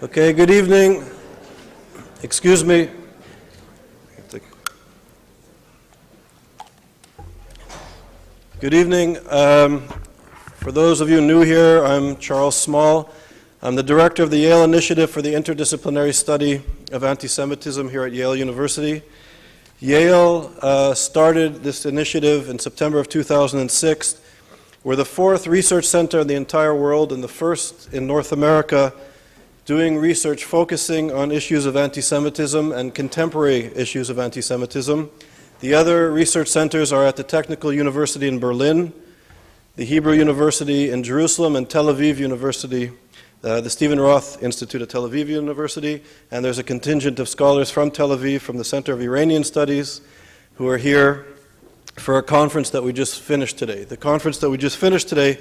Okay, good evening. Excuse me. Good evening. For those of you new here, I'm Charles Small. I'm the director of the Yale Initiative for the Interdisciplinary Study of Antisemitism here at Yale University. Yale started this initiative in September of 2006. We're the fourth research center in the entire world and the first in North America doing research focusing on issues of anti-Semitism and contemporary issues of anti-Semitism. The other research centers are at the Technical University in Berlin, the Hebrew University in Jerusalem, and Tel Aviv University, the Stephen Roth Institute at Tel Aviv University. And there's a contingent of scholars from Tel Aviv, from the Center of Iranian Studies, who are here for a conference that we just finished today. The conference that we just finished today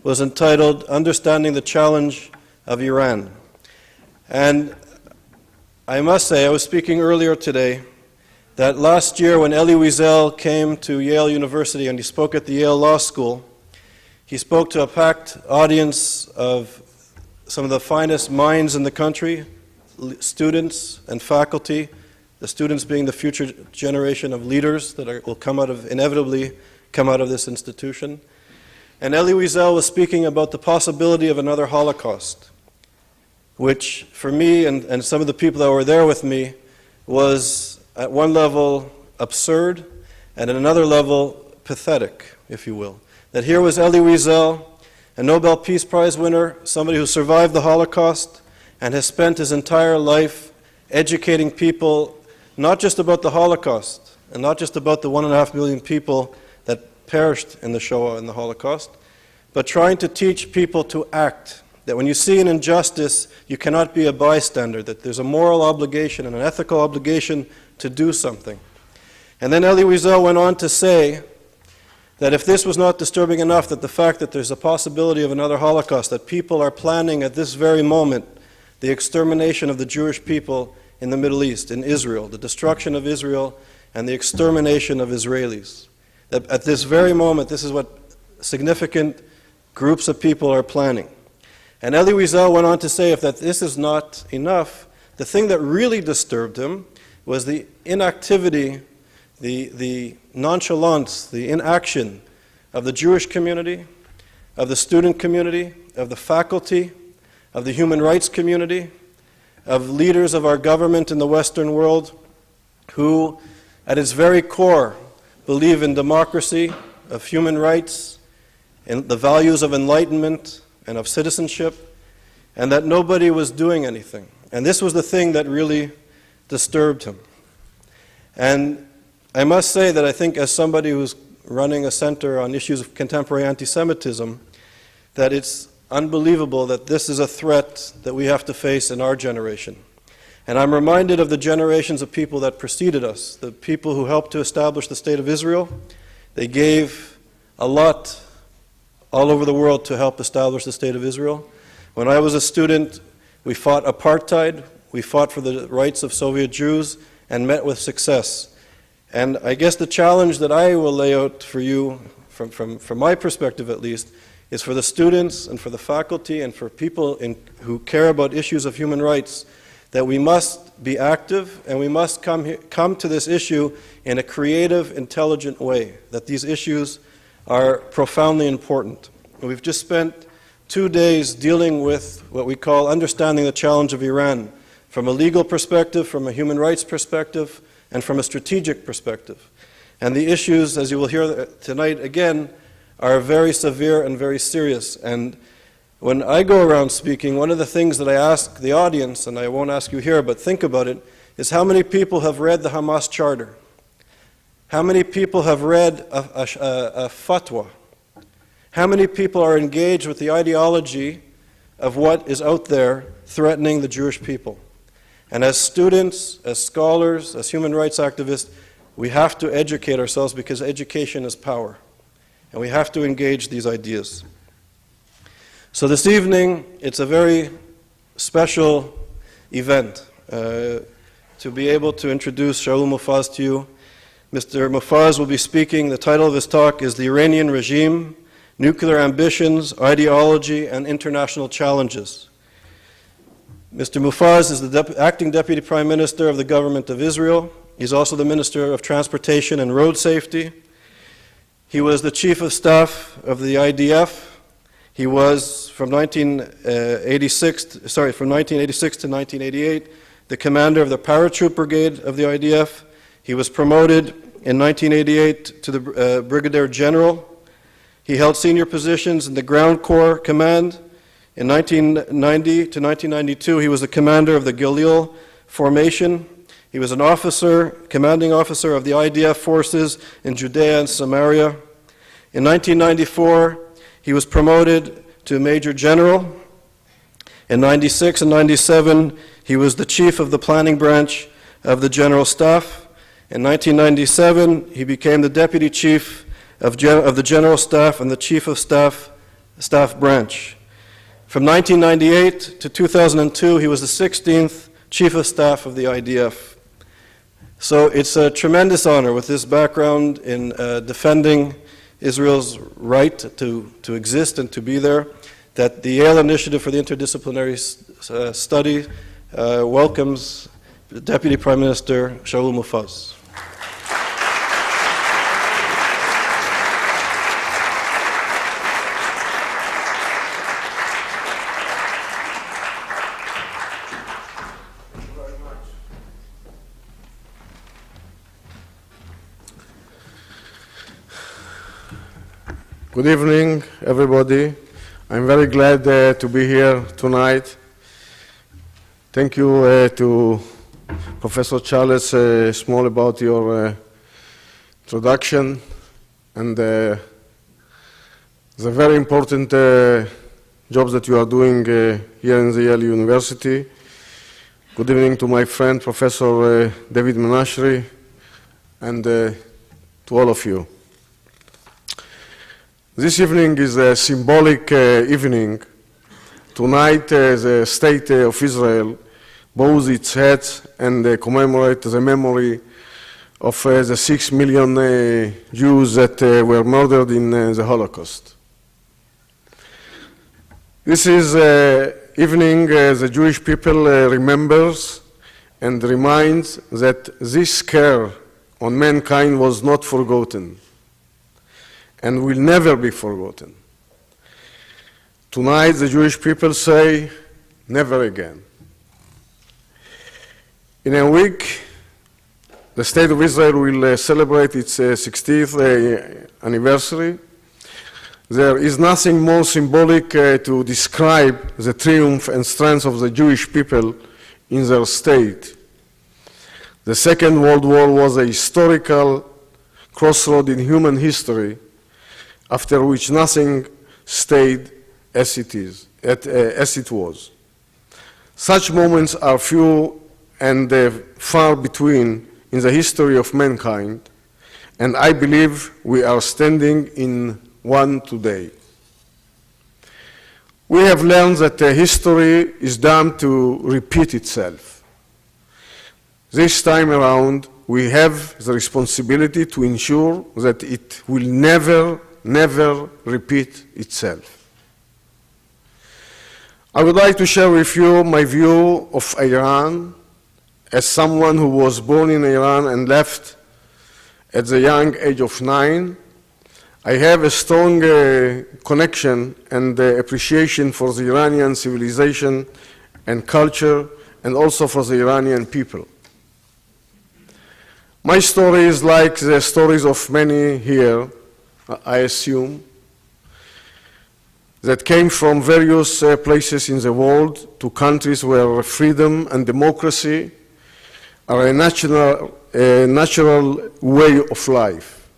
was entitled Understanding the Challenge of Iran. And I must say, I was speaking earlier today, that last year when Elie Wiesel came to Yale University and he spoke at the Yale Law School, he spoke to a packed audience of some of the finest minds in the country, students and faculty, the students being the future generation of leaders that will inevitably come out of this institution. And Elie Wiesel was speaking about the possibility of another Holocaust, which for me and some of the people that were there with me was at one level absurd and at another level pathetic, if you will. That here was Elie Wiesel, a Nobel Peace Prize winner, somebody who survived the Holocaust and has spent his entire life educating people not just about the Holocaust and not just about the 1.5 million people that perished in the Shoah and the Holocaust, but trying to teach people to act. That when you see an injustice, you cannot be a bystander, that there's a moral obligation and an ethical obligation to do something. And then Elie Wiesel went on to say that if this was not disturbing enough, that the fact that there's a possibility of another Holocaust, that people are planning at this very moment the extermination of the Jewish people in the Middle East, in Israel, the destruction of Israel and the extermination of Israelis. That at this very moment, this is what significant groups of people are planning. And Elie Wiesel went on to say if that this is not enough, the thing that really disturbed him was the inactivity, the nonchalance, the inaction of the Jewish community, of the student community, of the faculty, of the human rights community, of leaders of our government in the Western world who, at its very core, believe in democracy, of human rights, in the values of enlightenment, and of citizenship, and that nobody was doing anything. And this was the thing that really disturbed him. And I must say that I think as somebody who's running a center on issues of contemporary anti-Semitism, that it's unbelievable that this is a threat that we have to face in our generation. And I'm reminded of the generations of people that preceded us, the people who helped to establish the State of Israel. They gave a lot all over the world to help establish the State of Israel. When I was a student, we fought apartheid, we fought for the rights of Soviet Jews, and met with success. And I guess the challenge that I will lay out for you, from my perspective at least, is for the students and for the faculty and for people who care about issues of human rights, that we must be active and we must come to this issue in a creative, intelligent way, that these issues are profoundly important. And we've just spent 2 days dealing with what we call understanding the challenge of Iran from a legal perspective, from a human rights perspective, and from a strategic perspective. And the issues, as you will hear tonight again, are very severe and very serious. And when I go around speaking, one of the things that I ask the audience, and I won't ask you here, but think about it, is how many people have read the Hamas Charter? How many people have read a fatwa? How many people are engaged with the ideology of what is out there threatening the Jewish people? And as students, as scholars, as human rights activists, we have to educate ourselves because education is power. And we have to engage these ideas. So this evening, it's a very special event to be able to introduce Shaul Mofaz to you. Mr. Mofaz will be speaking. The title of his talk is The Iranian Regime, Nuclear Ambitions, Ideology, and International Challenges. Mr. Mofaz is the acting Deputy Prime Minister of the Government of Israel. He's also the Minister of Transportation and Road Safety. He was the Chief of Staff of the IDF. He was, from 1986 to 1988, the commander of the Paratroop Brigade of the IDF. He was promoted in 1988 to the Brigadier General. He held senior positions in the Ground Corps Command. In 1990 to 1992, he was the commander of the Galil Formation. He was an officer, commanding officer of the IDF forces in Judea and Samaria. In 1994, he was promoted to Major General. In 96 and 97, he was the chief of the planning branch of the General Staff. In 1997, he became the deputy chief of the General Staff and the chief of staff branch. From 1998 to 2002, he was the 16th chief of staff of the IDF. So it's a tremendous honor with this background in defending Israel's right to exist and to be there, that the Yale Initiative for the Interdisciplinary Study welcomes Deputy Prime Minister Shaul Mofaz. Good evening, everybody. I'm very glad to be here tonight. Thank you to Professor Charles Small about your introduction and the very important jobs that you are doing here in the Yale University. Good evening to my friend, Professor David Menashri, and to all of you. This evening is a symbolic evening. Tonight, the State of Israel bows its head and commemorate the memory of the 6 million Jews that were murdered in the Holocaust. This is evening the Jewish people remembers and reminds that this scare on mankind was not forgotten and will never be forgotten. Tonight, the Jewish people say, never again. In a week, the State of Israel will celebrate its 60th anniversary. There is nothing more symbolic to describe the triumph and strength of the Jewish people in their state. The Second World War was a historical crossroad in human history, after which nothing stayed as it was. Such moments are few and far between in the history of mankind, and I believe we are standing in one today. We have learned that history is doomed to repeat itself. This time around, we have the responsibility to ensure that it will never repeat itself. I would like to share with you my view of Iran as someone who was born in Iran and left at the young age of 9. I have a strong connection and appreciation for the Iranian civilization and culture, and also for the Iranian people. My story is like the stories of many here, I assume, that came from various places in the world to countries where freedom and democracy are a natural way of life.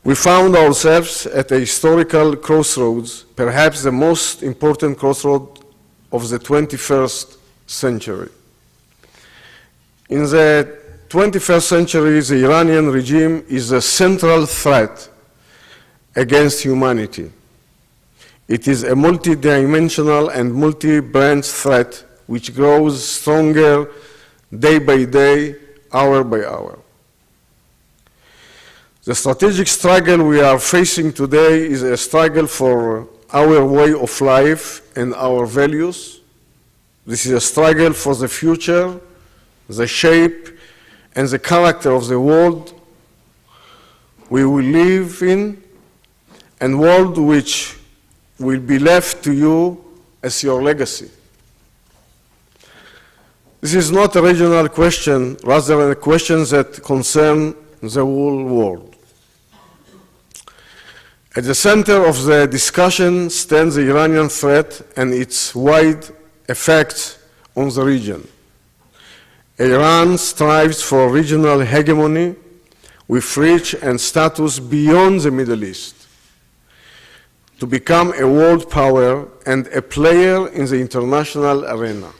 We found ourselves at a historical crossroads, perhaps the most important crossroad of the 21st century. In the 21st century, the Iranian regime is a central threat against humanity. It is a multidimensional and multi-branch threat which grows stronger day by day, hour by hour. The strategic struggle we are facing today is a struggle for our way of life and our values. This is a struggle for the future, the shape and the character of the world we will live in, and world which will be left to you as your legacy. This is not a regional question, rather a question that concerns the whole world. At the center of the discussion stands the Iranian threat and its wide effects on the region. Iran strives for regional hegemony with reach and status beyond the Middle East, to become a world power and a player in the international arena.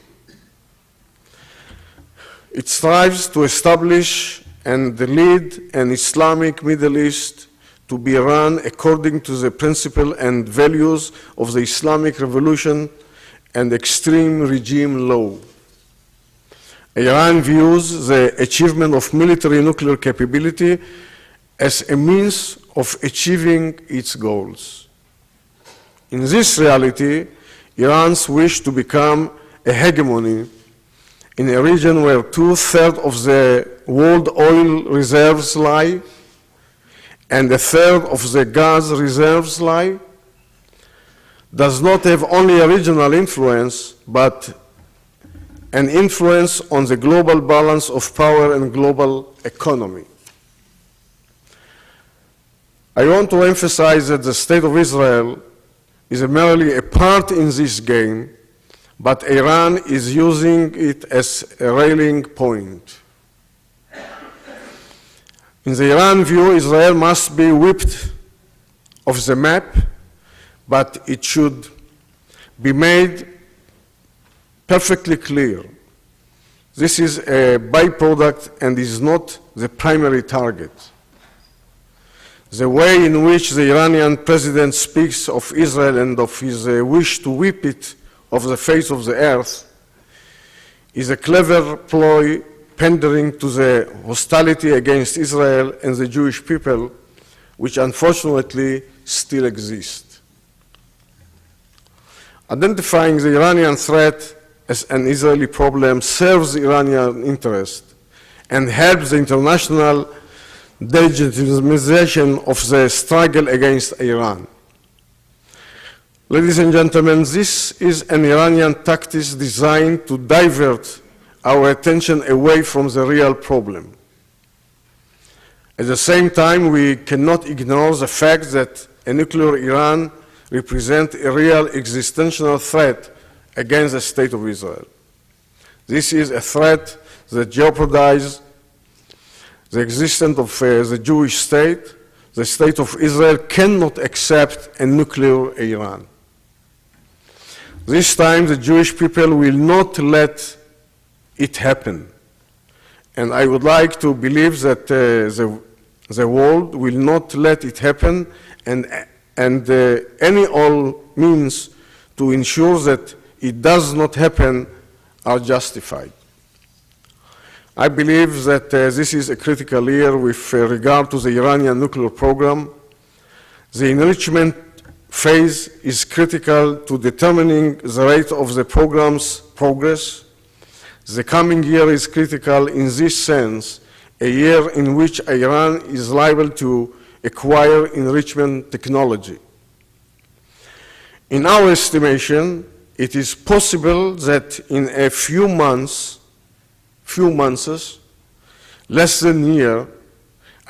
It strives to establish and lead an Islamic Middle East to be run according to the principles and values of the Islamic Revolution and extreme regime law. Iran views the achievement of military nuclear capability as a means of achieving its goals. In this reality, Iran's wish to become a hegemony in a region where 2/3 of the world oil reserves lie and 1/3 of the gas reserves lie, does not have only a regional influence, but an influence on the global balance of power and global economy. I want to emphasize that the State of Israel is merely a part in this game, but Iran is using it as a rallying point. In the Iran view, Israel must be whipped off the map, but it should be made perfectly clear. This is a byproduct and is not the primary target. The way in which the Iranian president speaks of Israel and of his wish to whip it off the face of the earth is a clever ploy pandering to the hostility against Israel and the Jewish people, which unfortunately still exists. Identifying the Iranian threat as an Israeli problem serves Iranian interest and helps the international delegitimization of the struggle against Iran. Ladies and gentlemen, this is an Iranian tactic designed to divert our attention away from the real problem. At the same time, we cannot ignore the fact that a nuclear Iran represents a real existential threat against the State of Israel. This is a threat that jeopardizes the existence of the Jewish state. The State of Israel cannot accept a nuclear Iran. This time, the Jewish people will not let it happen. And I would like to believe that the world will not let it happen, and any all means to ensure that it does not happen are justified. I believe that this is a critical year with regard to the Iranian nuclear program. The enrichment phase is critical to determining the rate of the program's progress. The coming year is critical in this sense, a year in which Iran is liable to acquire enrichment technology. In our estimation, it is possible that in a few months, less than a year,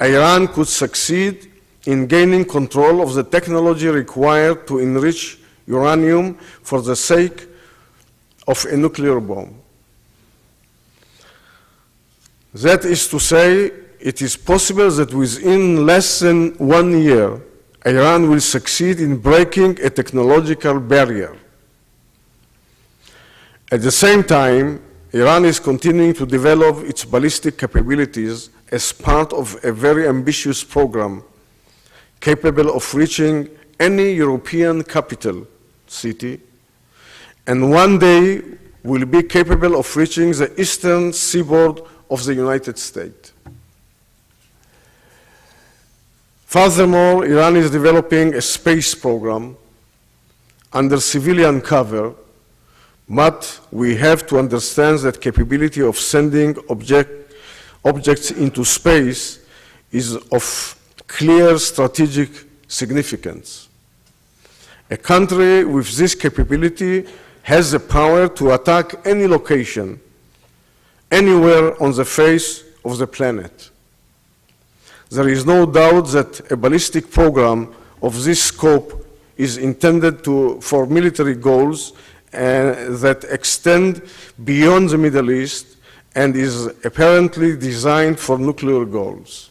Iran could succeed in gaining control of the technology required to enrich uranium for the sake of a nuclear bomb. That is to say, it is possible that within less than 1 year, Iran will succeed in breaking a technological barrier. At the same time, Iran is continuing to develop its ballistic capabilities as part of a very ambitious program capable of reaching any European capital city, and one day will be capable of reaching the eastern seaboard of the United States. Furthermore, Iran is developing a space program under civilian cover, but we have to understand that capability of sending objects into space is of clear strategic significance. A country with this capability has the power to attack any location, anywhere on the face of the planet. There is no doubt that a ballistic program of this scope is intended for military goals that extend beyond the Middle East and is apparently designed for nuclear goals.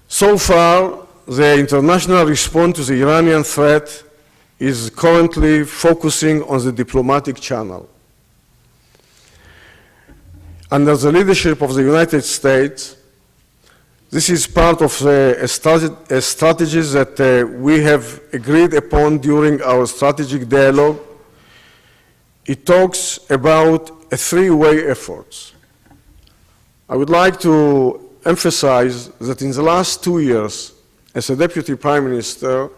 So far, the international response to the Iranian threat is currently focusing on the diplomatic channel. Under the leadership of the United States, this is part of a strategy that we have agreed upon during our strategic dialogue. It talks about a three-way effort. I would like to emphasize that in the last 2 years, as a Deputy Prime Minister,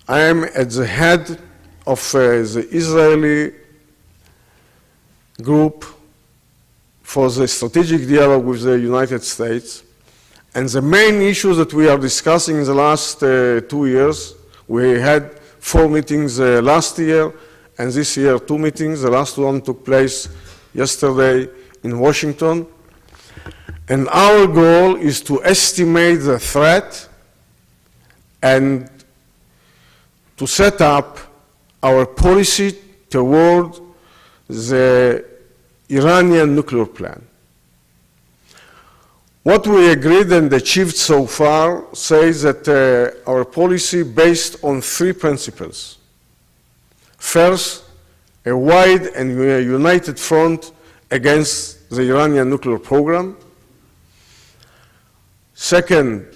I am at the head of the Israeli group for the strategic dialogue with the United States. And the main issues that we are discussing in the last 2 years, we had 4 meetings last year, and this year 2 meetings. The last one took place yesterday in Washington. And our goal is to estimate the threat and to set up our policy toward the Iranian nuclear plan. What we agreed and achieved so far says that our policy based on 3 principles. First, a wide and united front against the Iranian nuclear program. Second,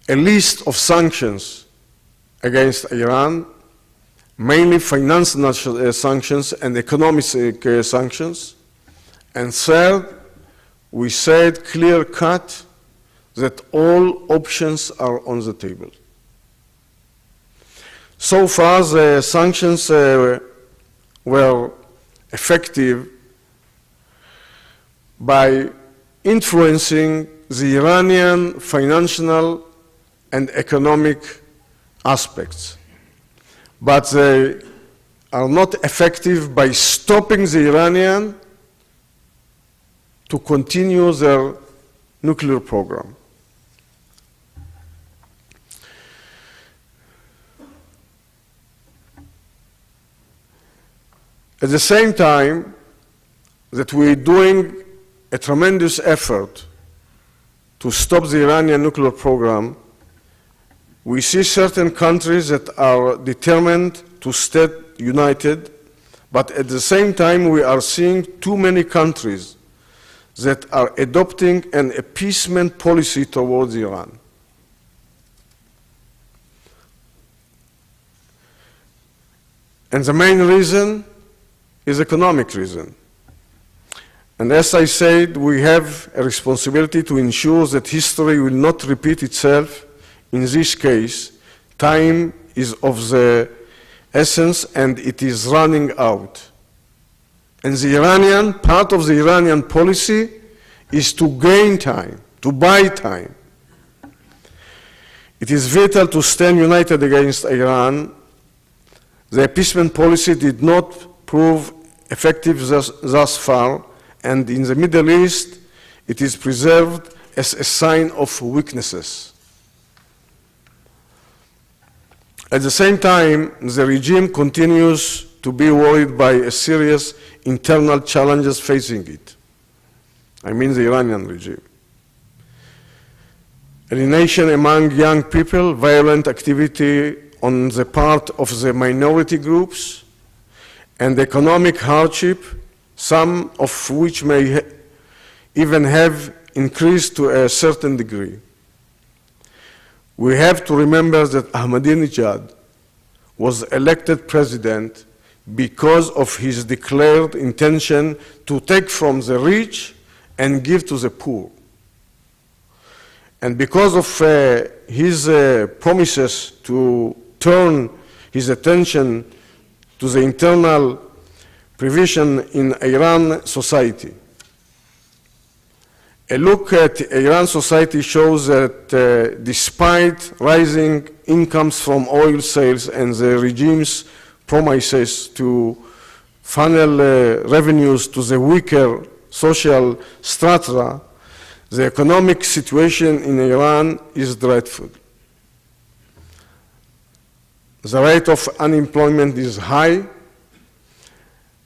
a list of sanctions against Iran, mainly financial sanctions and economic sanctions. And third, we said clear-cut that all options are on the table. So far, the sanctions were effective by influencing the Iranian financial and economic aspects. But they are not effective by stopping the Iranian to continue their nuclear program. At the same time that we're doing a tremendous effort to stop the Iranian nuclear program, we see certain countries that are determined to stay united, but at the same time we are seeing too many countries that are adopting an appeasement policy towards Iran. And the main reason is economic reason. And as I said, we have a responsibility to ensure that history will not repeat itself. In this case, time is of the essence and it is running out. And part of the Iranian policy is to gain time, to buy time. It is vital to stand united against Iran. The appeasement policy did not prove effective thus far, and in the Middle East, it is preserved as a sign of weaknesses. At the same time, the regime continues to be worried by a serious internal challenges facing it. I mean the Iranian regime. Alienation among young people, violent activity on the part of the minority groups, and economic hardship, some of which may even have increased to a certain degree. We have to remember that Ahmadinejad was elected president because of his declared intention to take from the rich and give to the poor. And because of his promises to turn his attention to the internal provision in Iran society. A look at Iran society shows that despite rising incomes from oil sales and the regime's promises to funnel revenues to the weaker social strata, the economic situation in Iran is dreadful. The rate of unemployment is high.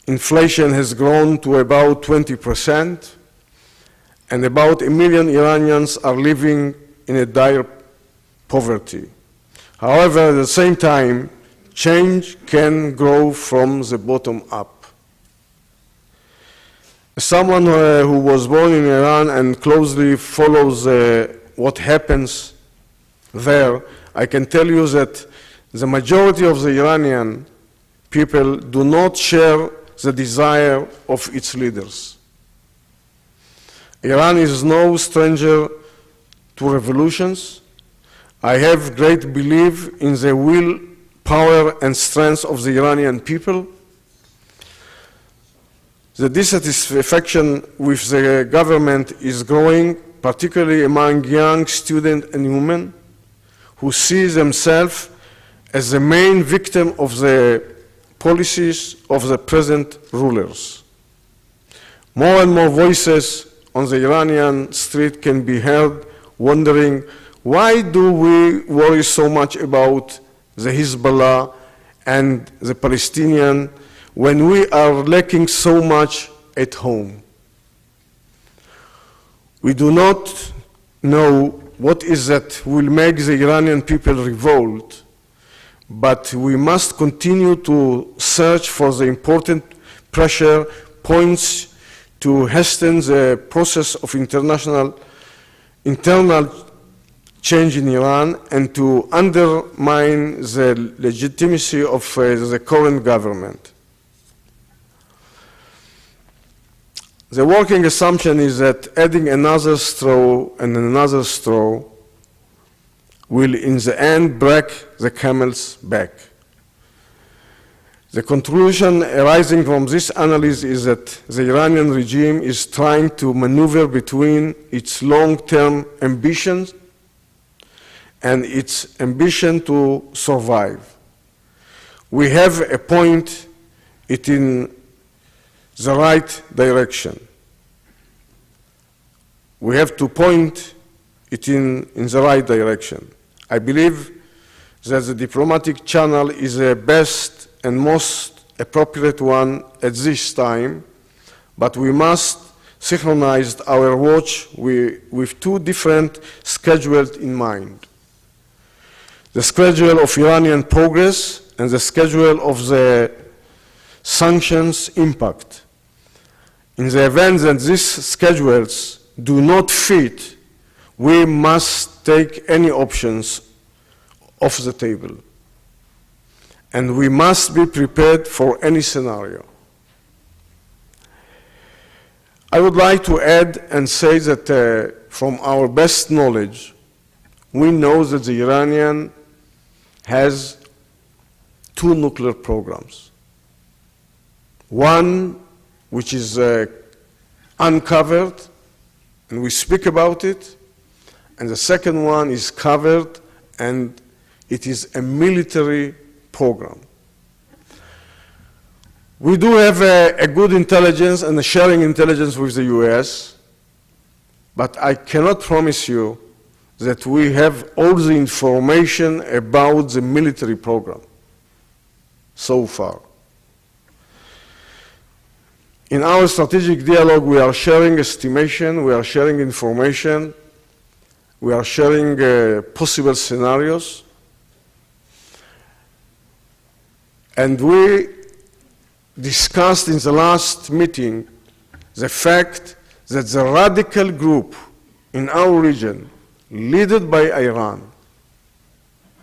Inflation has grown to about 20%, and about 1 million Iranians are living in a dire poverty. However, at the same time, change can grow from the bottom up. As someone who was born in Iran and closely follows what happens there, I can tell you that the majority of the Iranian people do not share the desire of its leaders. Iran is no stranger to revolutions. I have great belief in the will, power, and strength of the Iranian people. The dissatisfaction with the government is growing, particularly among young students and women who see themselves as the main victim of the policies of the present rulers. More and more voices on the Iranian street can be heard wondering, why do we worry so much about the Hezbollah and the Palestinian when we are lacking so much at home? We do not know what is that will make the Iranian people revolt, but we must continue to search for the important pressure points to hasten the process of internal change in Iran and to undermine the legitimacy of the current government. The working assumption is that adding another straw and another straw will in the end break the camel's back. The conclusion arising from this analysis is that the Iranian regime is trying to maneuver between its long-term ambitions and its ambition to survive. We have to point it in the right direction. We have to point it in the right direction. I believe that the diplomatic channel is the best and most appropriate one at this time, but we must synchronize our watch with two different schedules in mind. The schedule of Iranian progress and the schedule of the sanctions impact. In the event that these schedules do not fit, we must take any options off the table. And we must be prepared for any scenario. I would like to add and say that from our best knowledge, we know that the Iranian has 2 nuclear programs. One which is uncovered, and we speak about it, and the second one is covered, and it is a military program. We do have a good intelligence and a sharing intelligence with the US, but I cannot promise you that we have all the information about the military program so far. In our strategic dialogue, we are sharing estimation, we are sharing information, we are sharing possible scenarios, and we discussed in the last meeting the fact that the radical group in our region, led by Iran,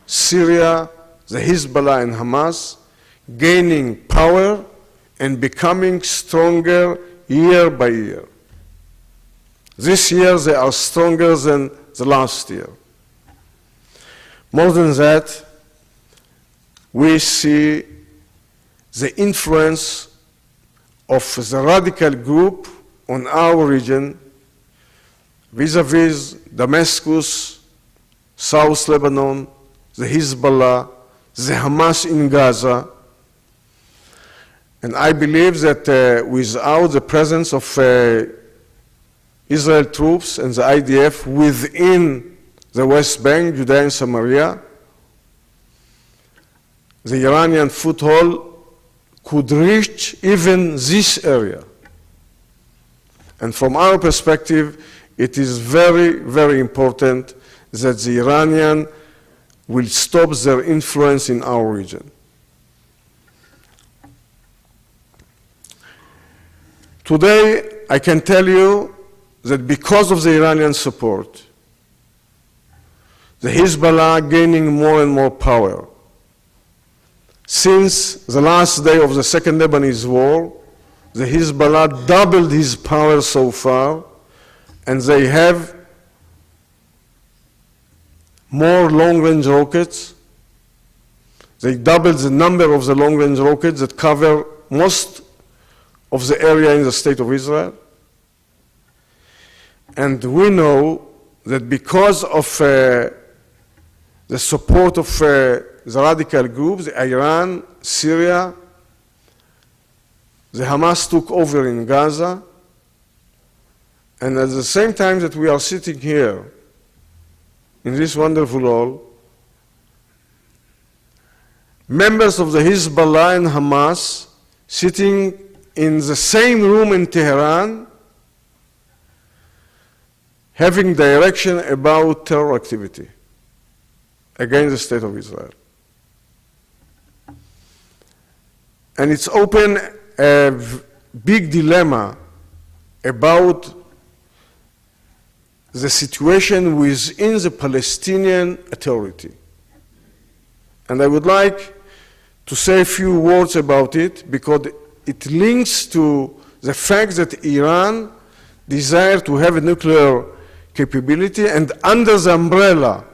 Syria, the Hezbollah and Hamas, gaining power and becoming stronger year by year. This year they are stronger than the last year. More than that, we see the influence of the radical group on our region vis-à-vis Damascus, South Lebanon, the Hezbollah, the Hamas in Gaza. And I believe that without the presence of Israel troops and the IDF within the West Bank, Judea and Samaria, the Iranian foothold could reach even this area. And from our perspective, it is very, very important that the Iranian will stop their influence in our region. Today, I can tell you that because of the Iranian support, the Hezbollah gaining more and more power. Since the last day of the Second Lebanese War, the Hezbollah doubled his power so far, and they have more long-range rockets. They doubled the number of the long-range rockets that cover most of the area in the State of Israel. And we know that because of the support of the radical groups, Iran, Syria, the Hamas took over in Gaza, and at the same time that we are sitting here in this wonderful hall, members of the Hezbollah and Hamas sitting in the same room in Tehran, having direction about terror activity against the State of Israel. And it's open a big dilemma about the situation within the Palestinian Authority. And I would like to say a few words about it because it links to the fact that Iran desires to have a nuclear capability, and under the umbrella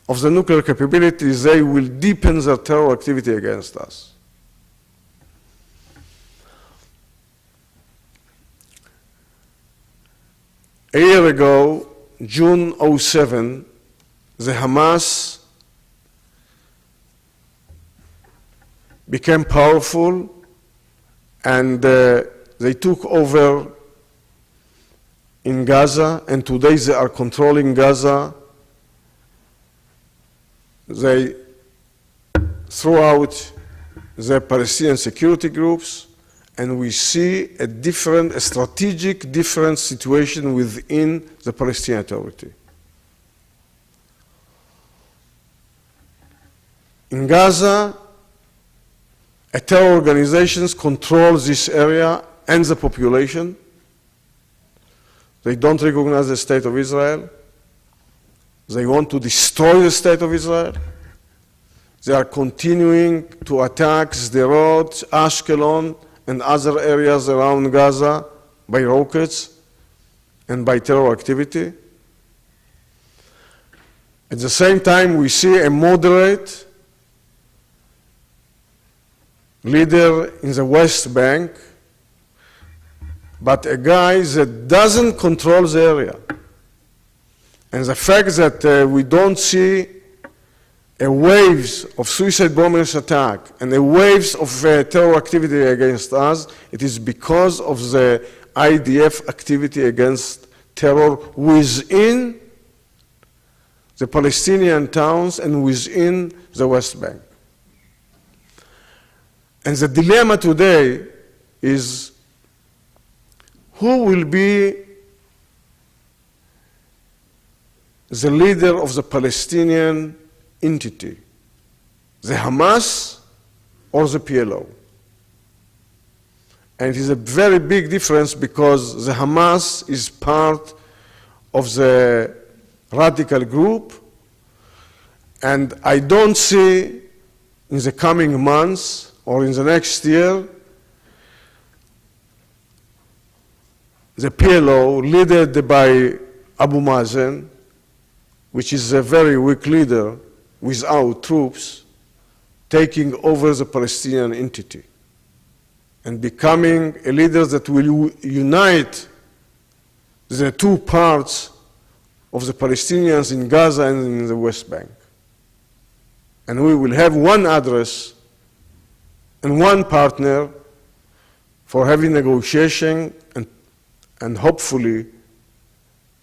of the nuclear capabilities, they will deepen their terror activity against us. A year ago, June 2007, the Hamas became powerful and they took over in Gaza, and today they are controlling Gaza. They threw out the Palestinian security groups, and we see a strategic different situation within the Palestinian Authority. In Gaza, terror organizations control this area and the population. They don't recognize the State of Israel. They want to destroy the State of Israel. They are continuing to attack Sderot, Ashkelon, and other areas around Gaza by rockets and by terror activity. At the same time, we see a moderate leader in the West Bank, but a guy that doesn't control the area. And the fact that we don't see a waves of suicide bombers attack and a waves of terror activity against us, it is because of the IDF activity against terror within the Palestinian towns and within the West Bank. And the dilemma today is who will be the leader of the Palestinian entity, the Hamas or the PLO? And it is a very big difference because the Hamas is part of the radical group, and I don't see in the coming months or in the next year the PLO, led by Abu Mazen, which is a very weak leader without troops, taking over the Palestinian entity and becoming a leader that will unite the two parts of the Palestinians in Gaza and in the West Bank. And we will have one address and one partner for having negotiation and hopefully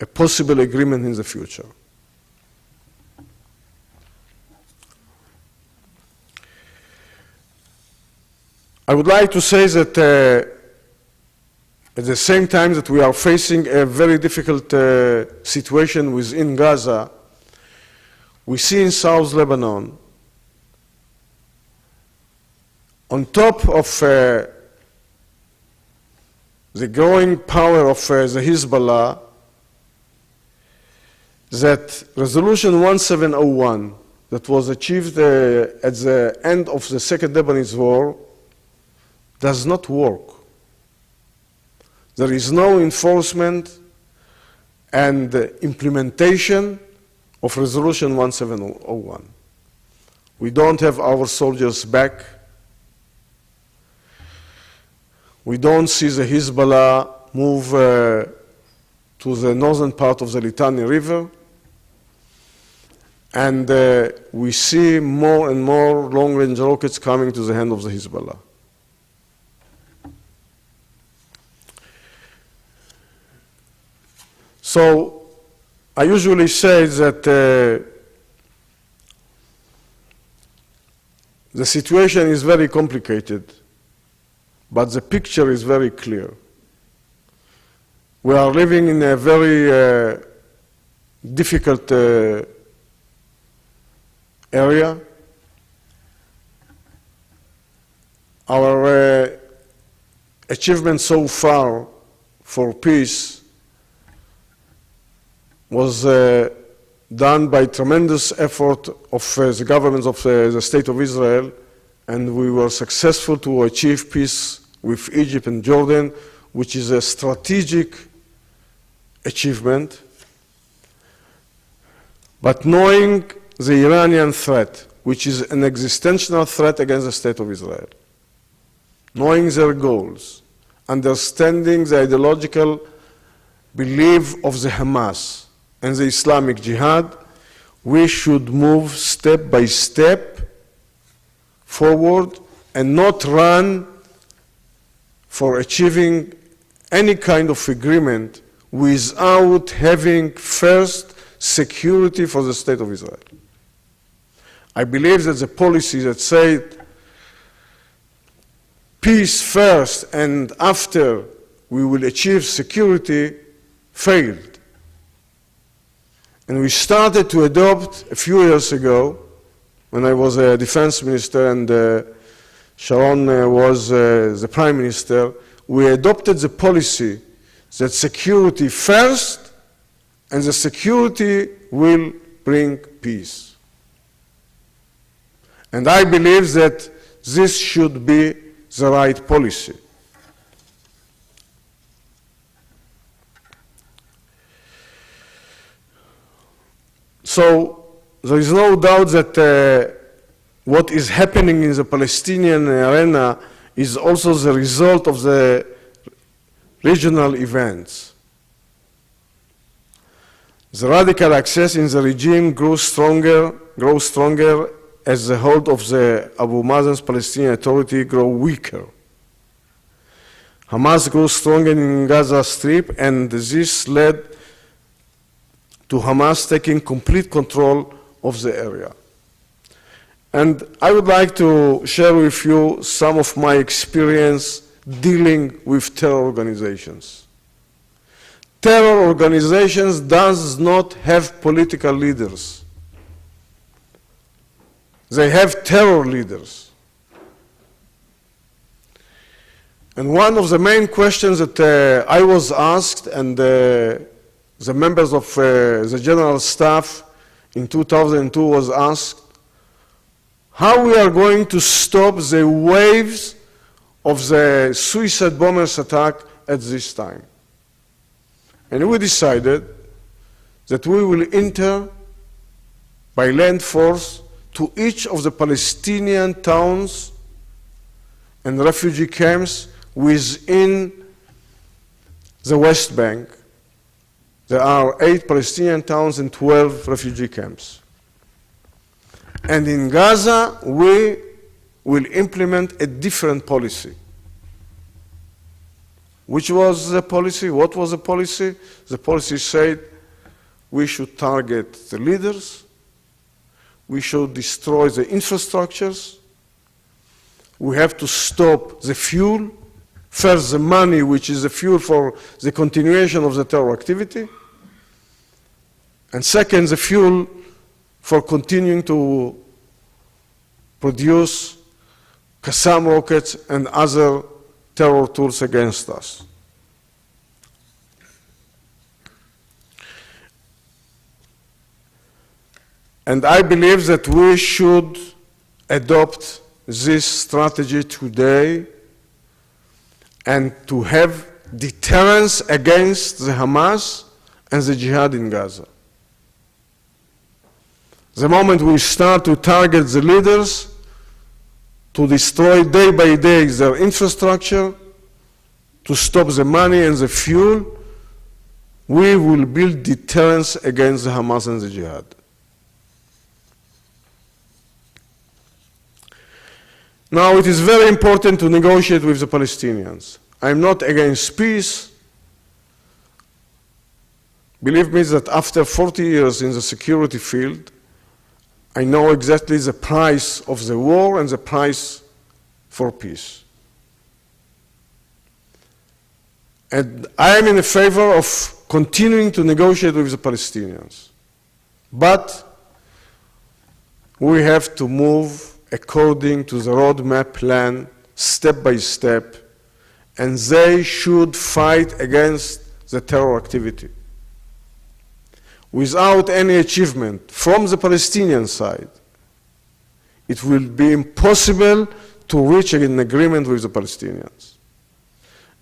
a possible agreement in the future. I would like to say that at the same time that we are facing a very difficult situation within Gaza, we see in South Lebanon, on top of the growing power of the Hezbollah, that Resolution 1701 that was achieved at the end of the Second Lebanese War does not work. There is no enforcement and implementation of Resolution 1701. We don't have our soldiers back. We don't see the Hezbollah move to the northern part of the Litani River. And we see more and more long-range rockets coming to the hand of the Hezbollah. So I usually say that the situation is very complicated, but the picture is very clear. We are living in a very difficult area. Our achievement so far for peace was done by tremendous effort of the governments of the State of Israel, and we were successful to achieve peace with Egypt and Jordan, which is a strategic achievement. But knowing the Iranian threat, which is an existential threat against the State of Israel, knowing their goals, understanding the ideological belief of the Hamas and the Islamic Jihad, we should move step by step forward and not run for achieving any kind of agreement without having first security for the State of Israel. I believe that the policy that said peace first and after we will achieve security failed. And we started to adopt a few years ago, when I was a defense minister and Sharon was the prime minister, we adopted the policy that security first and the security will bring peace. And I believe that this should be the right policy. So there is no doubt that what is happening in the Palestinian arena is also the result of the regional events. The radical access in the regime grows stronger as the hold of the Abu Mazen's Palestinian Authority grows weaker. Hamas grows stronger in Gaza Strip, and this led to Hamas taking complete control of the area. And I would like to share with you some of my experience dealing with terror organizations. Terror organizations does not have political leaders. They have terror leaders. And one of the main questions that I was asked, and the members of the general staff in 2002 was asked, how we are going to stop the waves of the suicide bombers attack at this time. And we decided that we will enter by land force to each of the Palestinian towns and refugee camps within the West Bank. There are 8 Palestinian towns and 12 refugee camps. And in Gaza, we will implement a different policy. Which was the policy? What was the policy? The policy said we should target the leaders, we should destroy the infrastructures, we have to stop the fuel, first the money which is the fuel for the continuation of the terror activity, and second the fuel for continuing to produce Qassam rockets and other terror tools against us. And I believe that we should adopt this strategy today and to have deterrence against the Hamas and the jihad in Gaza. The moment we start to target the leaders, to destroy day by day their infrastructure, to stop the money and the fuel, we will build deterrence against the Hamas and the jihad. Now, it is very important to negotiate with the Palestinians. I'm not against peace. Believe me that after 40 years in the security field, I know exactly the price of the war and the price for peace. And I am in favor of continuing to negotiate with the Palestinians. But we have to move according to the roadmap plan, step by step, and they should fight against the terror activity. Without any achievement from the Palestinian side, it will be impossible to reach an agreement with the Palestinians.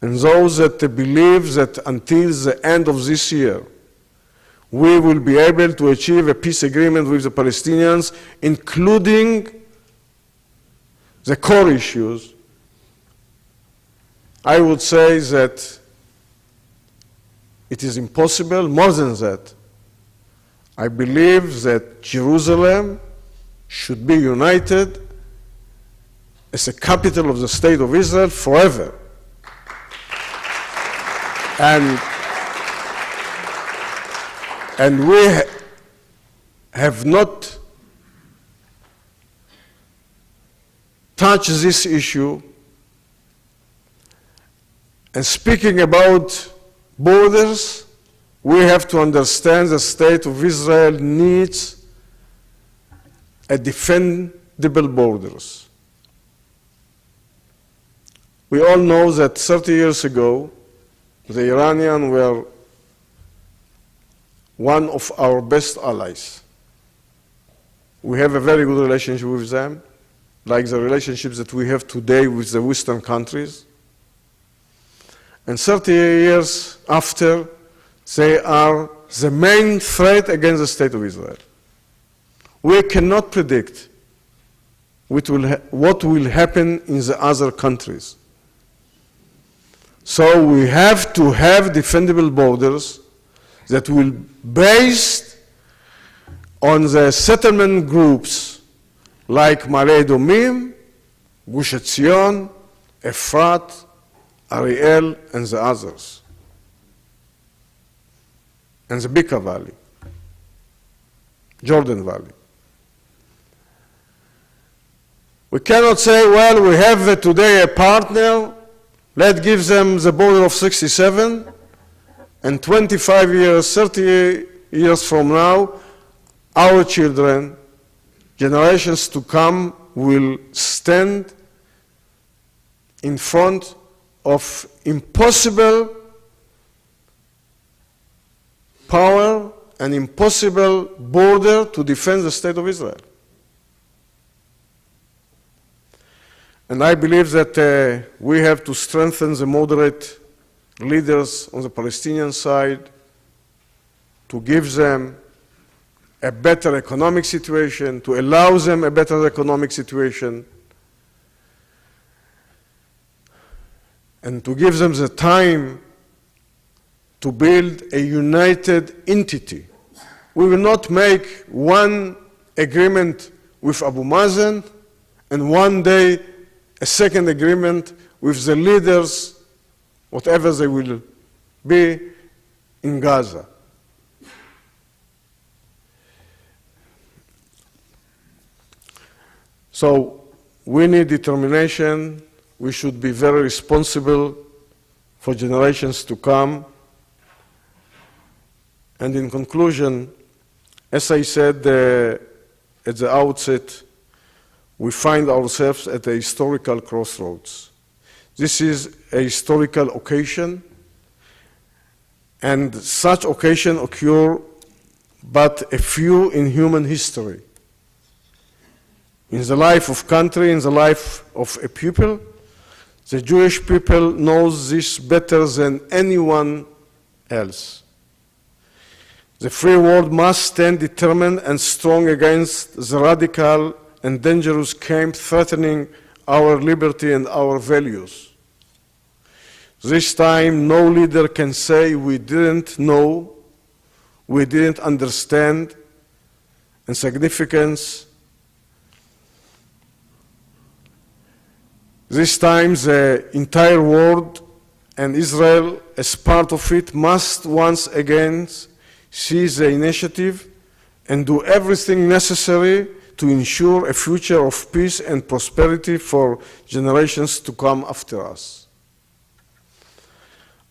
And those that believe that until the end of this year, we will be able to achieve a peace agreement with the Palestinians, including the core issues, I would say that it is impossible. More than that, I believe that Jerusalem should be united as a capital of the State of Israel forever. And we have not touched this issue. And speaking about borders, we have to understand the State of Israel needs a defendable borders. We all know that 30 years ago, the Iranians were one of our best allies. We have a very good relationship with them, like the relationships that we have today with the Western countries. And 30 years after, they are the main threat against the State of Israel. We cannot predict what will happen in the other countries. So we have to have defendable borders that will be based on the settlement groups like Ma'ale Adumim, Gush Etzion, Efrat, Ariel, and the others, and the Bekaa Valley, Jordan Valley. We cannot say, well, we have today a partner, let's give them the border of 67, and 25 years, 30 years from now, our children, generations to come, will stand in front of impossible power and impossible border to defend the State of Israel. And I believe that we have to strengthen the moderate leaders on the Palestinian side, to give them a better economic situation, to allow them a better economic situation, and to give them the time to build a united entity. We will not make one agreement with Abu Mazen and one day a second agreement with the leaders, whatever they will be, in Gaza. So we need determination. We should be very responsible for generations to come. And in conclusion, as I said at the outset, we find ourselves at a historical crossroads. This is a historical occasion, and such occasion occur but a few in human history. In the life of country, in the life of a people, the Jewish people knows this better than anyone else. The free world must stand determined and strong against the radical and dangerous camp threatening our liberty and our values. This time, no leader can say we didn't know, we didn't understand, and significance. This time, the entire world and Israel, as part of it, must once again seize the initiative and do everything necessary to ensure a future of peace and prosperity for generations to come after us.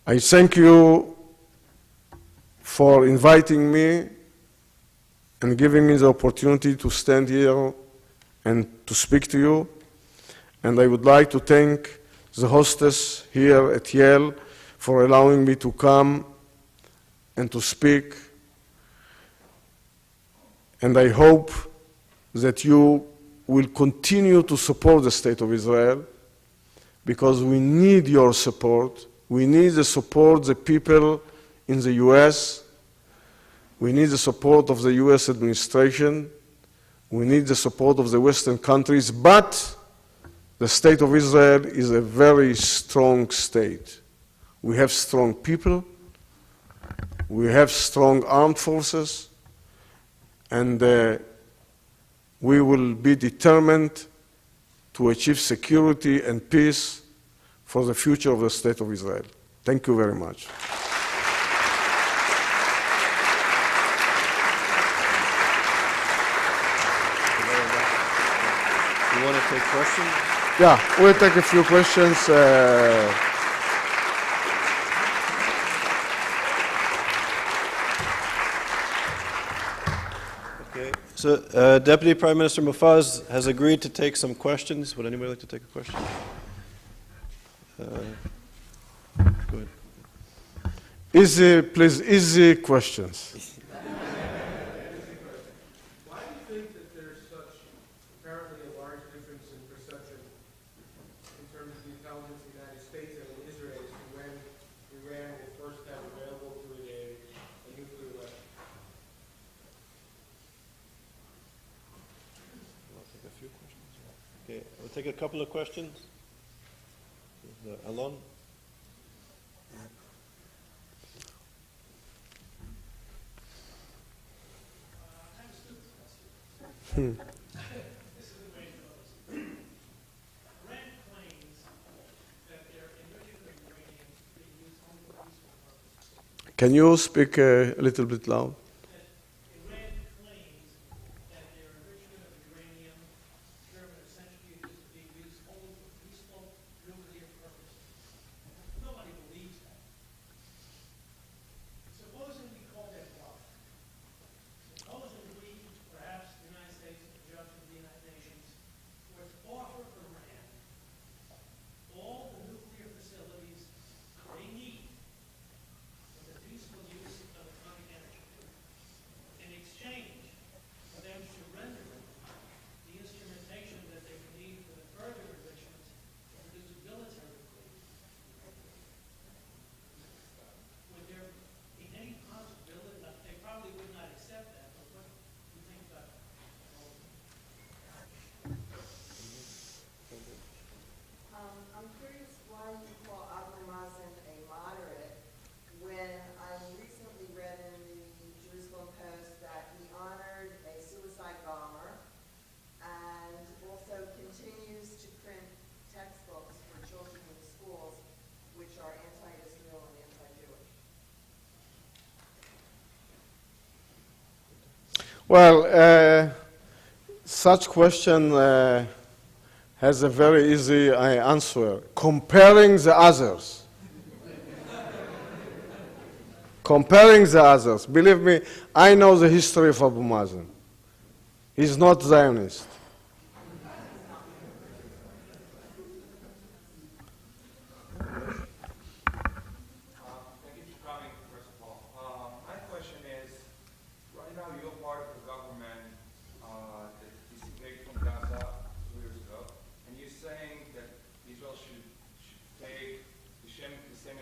I thank you for inviting me and giving me the opportunity to stand here and to speak to you. And I would like to thank the hostess here at Yale for allowing me to come and to speak. And I hope that you will continue to support the State of Israel, because we need your support. We need the support of the people in the US. We need the support of the US administration. We need the support of the Western countries. But the State of Israel is a very strong state. We have strong people. We have strong armed forces. And we will be determined to achieve security and peace for the future of the State of Israel. Thank you very much. You want to take questions? Yeah, we'll take a few questions. Okay. So, Deputy Prime Minister Mofaz has agreed to take some questions. Would anybody like to take a question? Go ahead. Please, easy questions. Why do you think that there's such apparently a large difference in perception in terms of the intelligence of the United States and Israel as to when Iran will first have available to it a nuclear weapon? I'll take a few questions. Okay, we'll take a couple of questions. Alon? This is the way it goes. Iran claims that their enrichment of uranium is being used only for peaceful purposes. Can you speak a little bit loud? Iran claims that their enrichment of uranium, German or centrifuges, is being used only for peaceful nuclear purposes. Nobody believes that. Supposing we call that bluff. Supposing we, perhaps the United States, in conjunction with the United Nations, were to offer Iran all the nuclear facilities they need for the peaceful use of atomic energy. Well, such question has a very easy answer. Comparing the others. Comparing the others. Believe me, I know the history of Abu Mazen. He's not Zionist. Thank you for coming, first of all. My question is, right now you're part of the government that disengaged from Gaza 2 years ago, and you're saying that Israel should take the same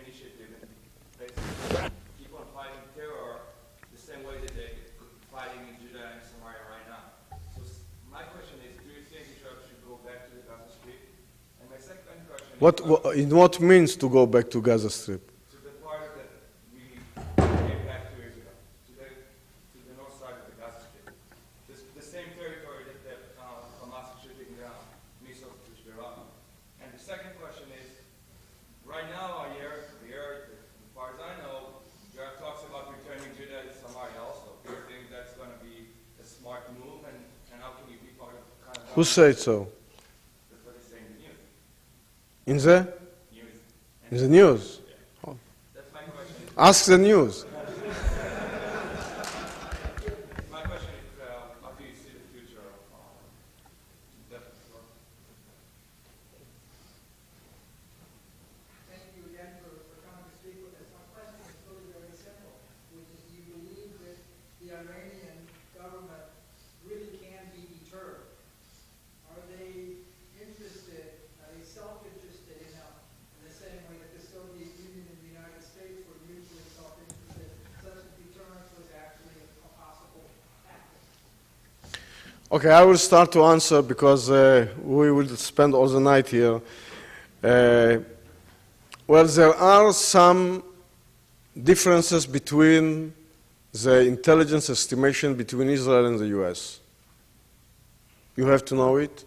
initiative and basically keep on fighting terror the same way that they're fighting in Judah and Samaria right now. So my question is, do you think Israel should go back to the Gaza Strip? And my second question is, In what means to go back to Gaza Strip? to the part that we came back 2 years ago, to the north side of the Gaza Strip. The same territory that Hamas is shooting down missiles to Iran. And the second question is, right now I hear, as far as I know, there are talks about returning Judah and Samaria also. Do you think that's going to be a smart move, and how can you be part of kind of... Who said so? That's what they say in the news. In the? News. In the news? That's my question. Ask the news. My question is, how do you see the future of that? Thank you again for coming to speak with us. My question is really very simple, which is, do you believe that the Iranian government really can be deterred? Are they interested, are they self-interested enough in the same way that the Soviet Union and the United States were mutually self-interested, such that deterrence was actually a possible tactic? Okay, I will start to answer because we will spend all the night here. Well, there are some differences between the intelligence estimation between Israel and the US. You have to know it.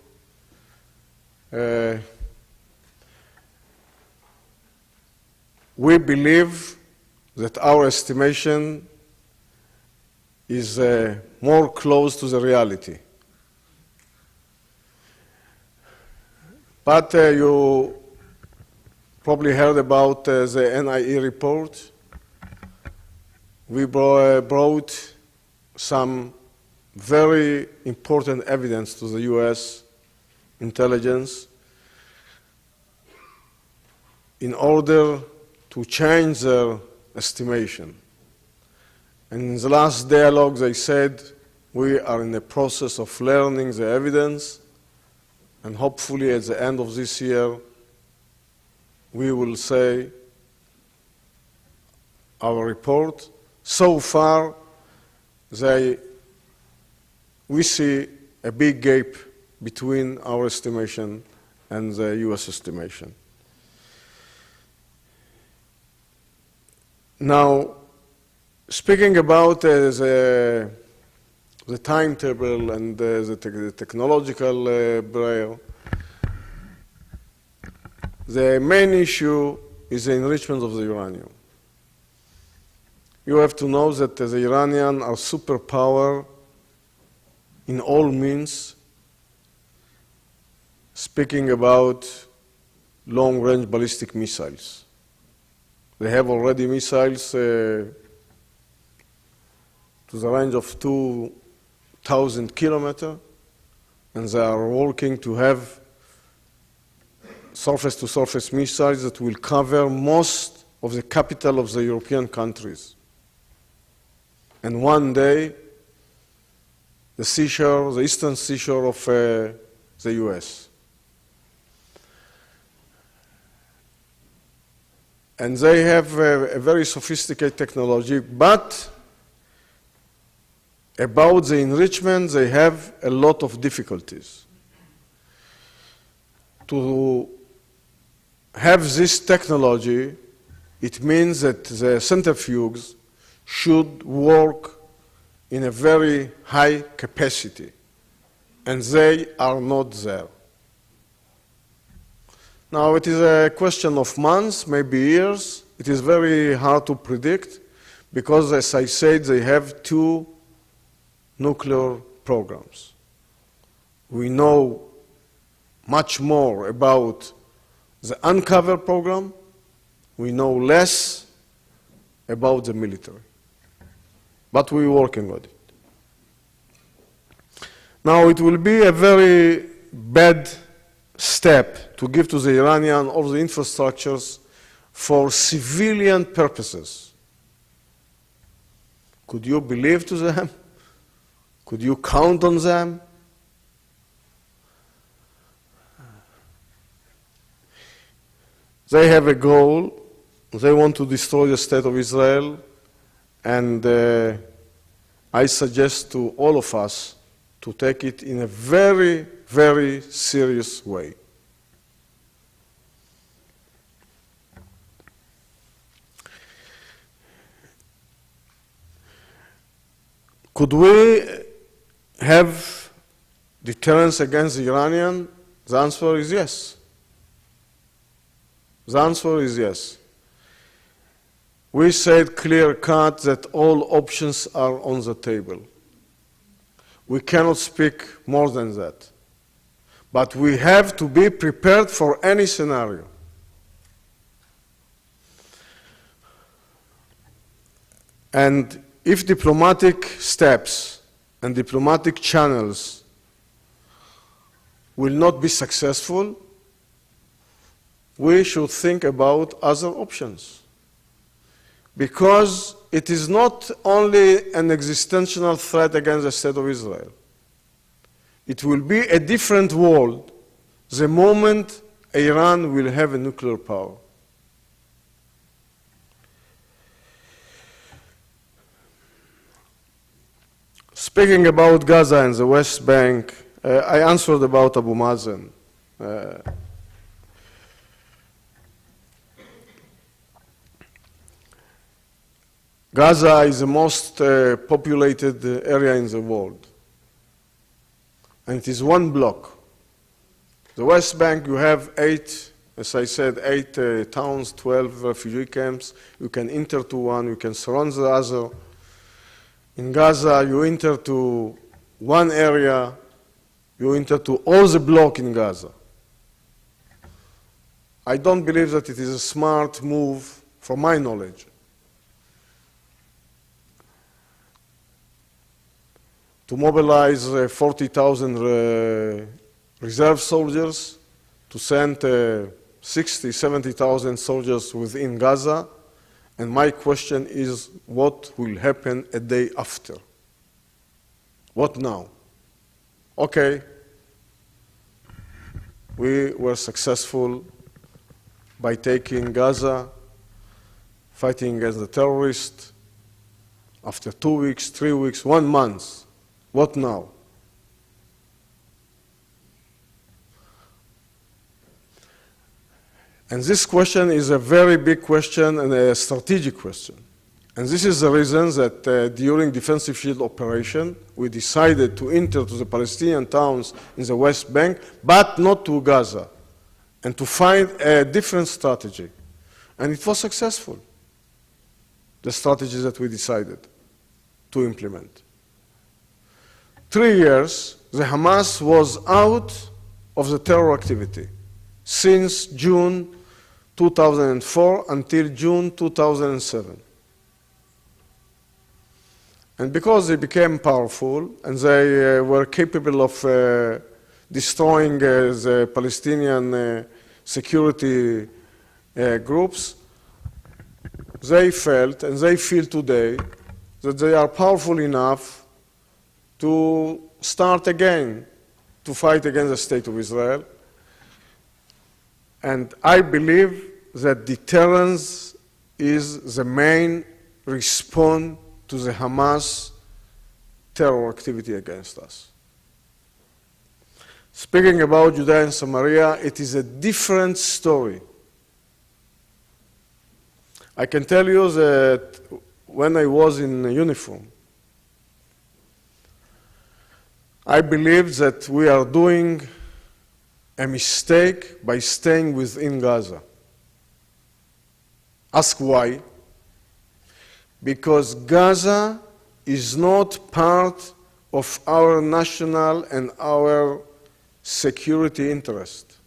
We believe that our estimation is more close to the reality. But you probably heard about the NIE report. We brought some very important evidence to the US intelligence in order to change their estimation. And in the last dialogue, they said, we are in the process of learning the evidence, and hopefully at the end of this year, we will say our report. So far, we see a big gap between our estimation and the US estimation. Now, speaking about the timetable and the technological barrier, the main issue is the enrichment of the uranium. You have to know that the Iranians are superpower in all means, speaking about long-range ballistic missiles. They have already missiles to the range of 2,000 kilometers, and they are working to have surface-to-surface missiles that will cover most of the capital of the European countries. And one day, the eastern seashore of the US. And they have a very sophisticated technology, but about the enrichment, they have a lot of difficulties. To have this technology, it means that the centrifuges should work in a very high capacity, and they are not there. Now, it is a question of months, maybe years. It is very hard to predict because, as I said, they have two nuclear programs. We know much more about the uncovered program. We know less about the military. But we're working on it. Now, it will be a very bad step to give to the Iranian all the infrastructures for civilian purposes. Could you believe to them? Could you count on them? They have a goal. They want to destroy the state of Israel. And I suggest to all of us to take it in a very, very serious way. Could we have deterrence against the Iranian? The answer is yes. The answer is yes. We said clear-cut that all options are on the table. We cannot speak more than that. But we have to be prepared for any scenario. And if diplomatic steps and diplomatic channels will not be successful, we should think about other options. Because it is not only an existential threat against the state of Israel. It will be a different world the moment Iran will have a nuclear power. Speaking about Gaza and the West Bank, I answered about Abu Mazen. Gaza is the most populated area in the world. And it is one block. The West Bank, you have 8, as I said, 8 towns, 12 refugee camps. You can enter to one, you can surround the other. In Gaza, you enter to one area, you enter to all the block in Gaza. I don't believe that it is a smart move, from my knowledge, to mobilize 40,000 reserve soldiers, to send 60, 70,000 soldiers within Gaza. And my question is, what will happen a day after? What now? Okay, we were successful by taking Gaza, fighting against the terrorists. After 2 weeks, 3 weeks, 1 month, what now? And this question is a very big question and a strategic question. And this is the reason that during defensive shield operation, we decided to enter to the Palestinian towns in the West Bank, but not to Gaza, and to find a different strategy. And it was successful, the strategy that we decided to implement. 3 years, the Hamas was out of the terror activity since June 2004 until June 2007. And because they became powerful and they were capable of destroying the Palestinian security groups, they felt and they feel today that they are powerful enough to start again to fight against the state of Israel. And I believe that deterrence is the main response to the Hamas terror activity against us. Speaking about Judea and Samaria, it is a different story. I can tell you that when I was in uniform, I believed that we are doing a mistake by staying within Gaza. Ask why? Because Gaza is not part of our national and our security interest.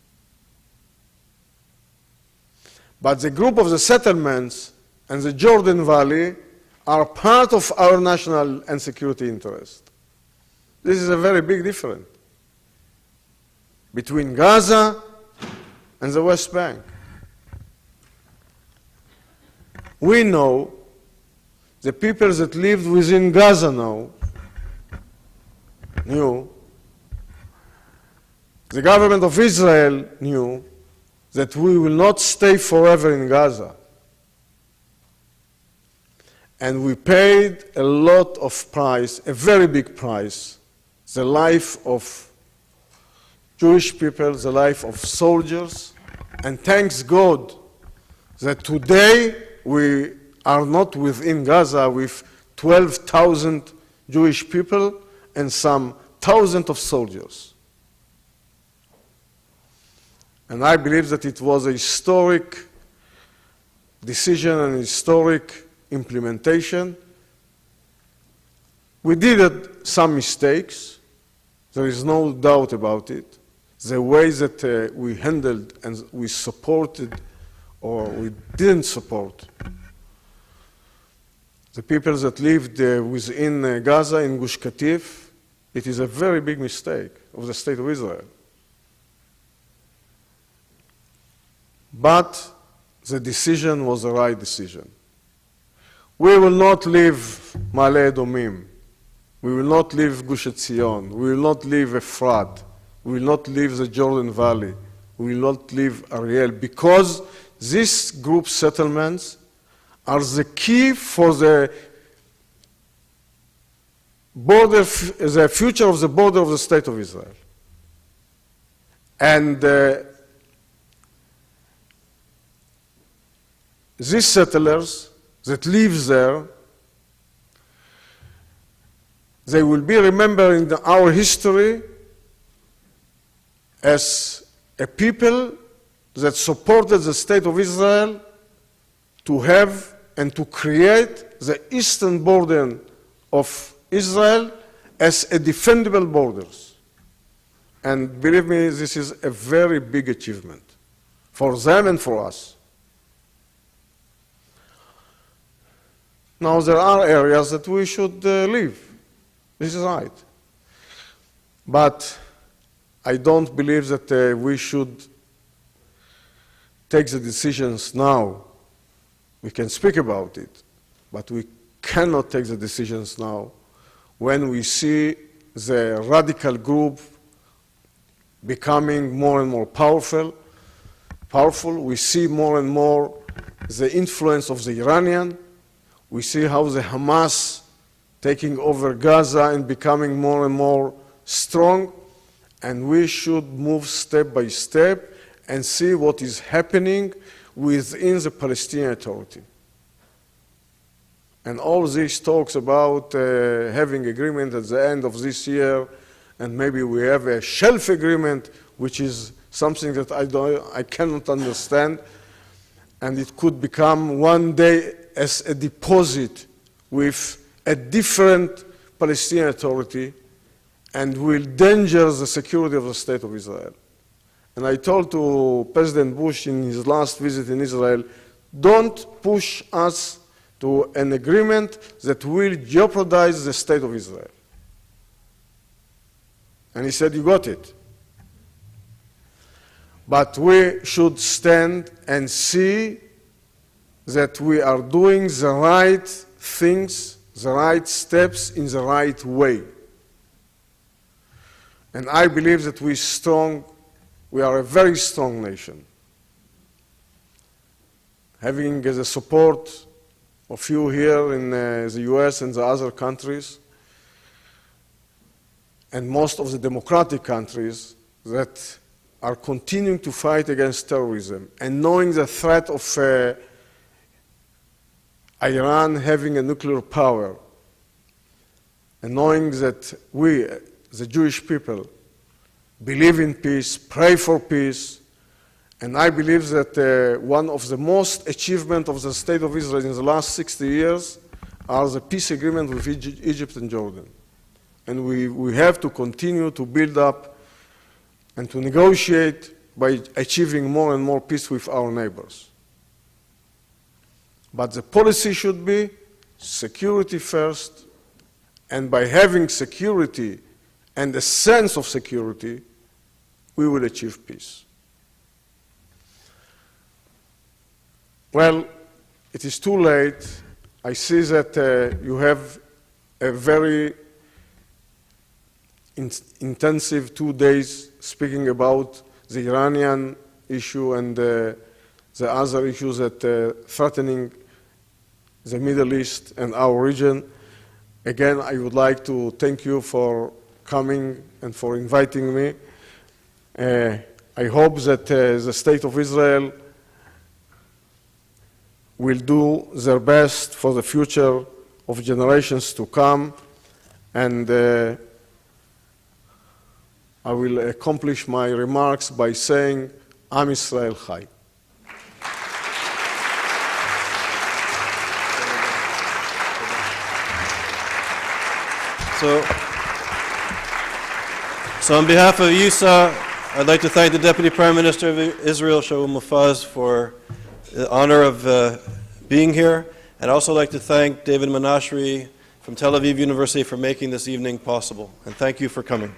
But the group of the settlements and the Jordan Valley are part of our national and security interest. This is a very big difference between Gaza and the West Bank. We know the people that lived within Gaza now knew, the government of Israel knew that we will not stay forever in Gaza. And we paid a lot of price, a very big price, the life of Jewish people, the life of soldiers, and thanks God that today we are not within Gaza with 12,000 Jewish people and some thousands of soldiers. And I believe that it was a historic decision and historic implementation. We did some mistakes. There is no doubt about it. The way that we handled and we supported or we didn't support the people that lived within Gaza, in Gush Katif, it is a very big mistake of the State of Israel. But the decision was the right decision. We will not leave Ma'ale Edomim. We will not leave Gush Etzion. We will not leave Efrat. We will not leave the Jordan Valley. We will not leave Ariel, because these group settlements are the key for the border, the future of the border of the State of Israel. And these settlers that live there, they will be remembered in our history as a people that supported the State of Israel to have and to create the eastern border of Israel as a defendable borders. And believe me, this is a very big achievement for them and for us. Now, there are areas that we should leave. This is right. But I don't believe that we should take the decisions now. We can speak about it, but we cannot take the decisions now when we see the radical group becoming more and more powerful. We see more and more the influence of the Iranian. We see how the Hamas taking over Gaza and becoming more and more strong. And we should move step by step and see what is happening within the Palestinian Authority. And all these talks about having agreement at the end of this year, and maybe we have a shelf agreement, which is something that I cannot understand, and it could become one day as a deposit with a different Palestinian Authority, and will endanger the security of the State of Israel. And I told to President Bush in his last visit in Israel, don't push us to an agreement that will jeopardize the State of Israel. And he said, you got it. But we should stand and see that we are doing the right things, the right steps in the right way. And I believe that we are a very strong nation. Having the support of you here in the US and the other countries, and most of the democratic countries that are continuing to fight against terrorism, and knowing the threat of Iran having a nuclear power, and knowing that we, the Jewish people, believe in peace, pray for peace, and I believe that one of the most achievements of the State of Israel in the last 60 years are the peace agreement with Egypt and Jordan. and we have to continue to build up and to negotiate by achieving more and more peace with our neighbors. But the policy should be security first, and by having security and a sense of security, we will achieve peace. Well, it is too late. I see that you have a very intensive 2 days speaking about the Iranian issue and the other issues that threatening the Middle East and our region. Again, I would like to thank you for coming and for inviting me. I hope that the State of Israel will do their best for the future of generations to come, and I will accomplish my remarks by saying, Am Yisrael Chai. So on behalf of YISA, I'd like to thank the Deputy Prime Minister of Israel, Shaul Mofaz, for the honor of being here. And I'd also like to thank David Menashri from Tel Aviv University for making this evening possible. And thank you for coming.